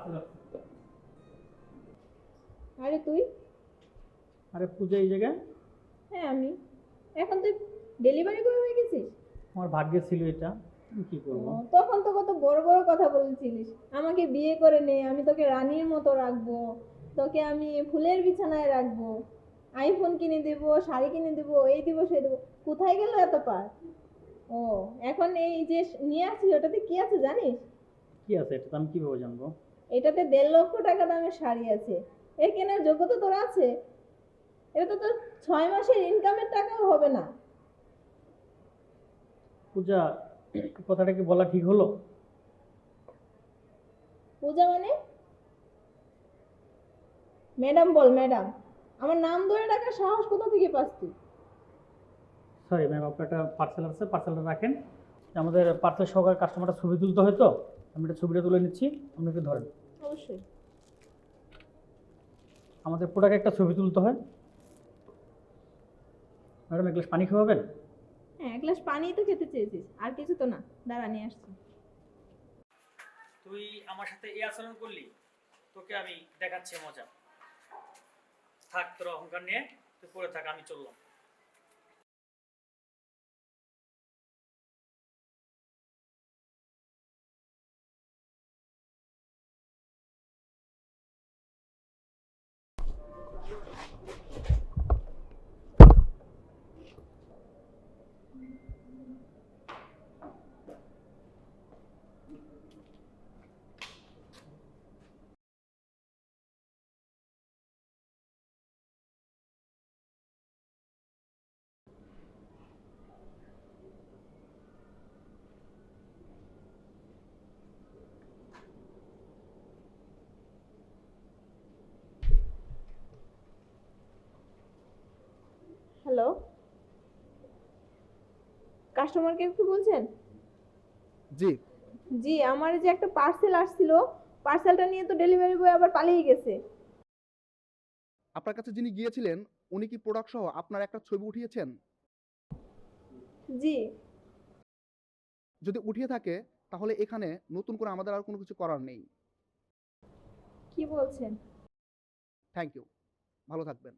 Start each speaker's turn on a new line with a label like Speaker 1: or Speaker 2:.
Speaker 1: Parcel.
Speaker 2: আরে তুই?
Speaker 1: আরে পূজা এই জায়গায়?
Speaker 2: হ্যাঁ আমি। এখন তুই ডেলিভারি বয় হয়ে গেছিস?
Speaker 1: আমার ভাগ্যে ছিল এটা, আমি কি
Speaker 2: ও,
Speaker 1: করবো।
Speaker 2: তখন তো কত বড় বড় কথা বলছিলিস, আমাকে বিয়ে করে নে, আমি তোকে রানীর মতো রাখবো, তোকে আমি ফুলের বিছানায় রাখবো, আইফোন কিনে দেব, শাড়ি কিনে দেব, এই দিব সেই দেব। কোথায় গেল এত পার? ও, এখন এই যে নিয়ে আসছিস ওটাতে কি আছে জানিস?
Speaker 1: কি আছে এটা, তো আমি কিভাবে জানবো?
Speaker 2: এটাতে 1.5 লক্ষ টাকা দামের শাড়ি আছে। এর কেনার যোগ্যতা তোর আছে? এটা তো তোর 6 মাসের ইনকামের টাকাও হবে না।
Speaker 1: পূজা, কথাটা কি বলা ঠিক হলো?
Speaker 2: পূজা মানে? ম্যাডাম বল ম্যাডাম। আমার নাম ধরে ডাকার সাহস কোথা থেকে পাস তুই?
Speaker 1: সরি ম্যাম, আপনার একটা পার্সেল আছে, পার্সেলটা রাখেন। আমাদের পার্সেল সহকারে কাস্টমারটা ছবি তুলতে হয়, তো আমি একটা ছবিটা তুলে নিচ্ছি, আপনি একটু ধরেন।
Speaker 2: অবশ্যই।
Speaker 1: আমাদের প্রোডাক্টে একটা ছবি তুলতে হয়। ম্যাডাম এক গ্লাস পানি খাওয়াবেন?
Speaker 2: হ্যাঁ, এক গ্লাস পানি তো খেতে চেয়েছিস, আর কিছু তো না। দাঁড়া নিয়ে আসছি।
Speaker 1: তুই আমার সাথে এই আচরণ করলি, তোকে আমি দেখাচ্ছি মজা। থাক তোর অহংকার নিয়ে, তুই পড়ে থাক, আমি চললাম।
Speaker 2: হ্যালো, কাস্টমার কেয়ার কি বলছেন?
Speaker 3: জি।
Speaker 2: জি, আমার এই যে একটা পার্সেল আসছিল, পার্সেলটা নিয়ে তো ডেলিভারি বয় আবার পালিয়ে গেছে।
Speaker 3: আপনার কাছে যিনি গিয়েছিলেন উনি কি প্রোডাক্ট সহ আপনার একটা ছবি উঠিয়েছেন?
Speaker 2: জি।
Speaker 3: যদি উঠিয়ে থাকে তাহলে এখানে নতুন করে আমাদের আর কোনো কিছু করার নেই।
Speaker 2: কি বলছেন?
Speaker 3: থ্যাংক ইউ, ভালো থাকবেন।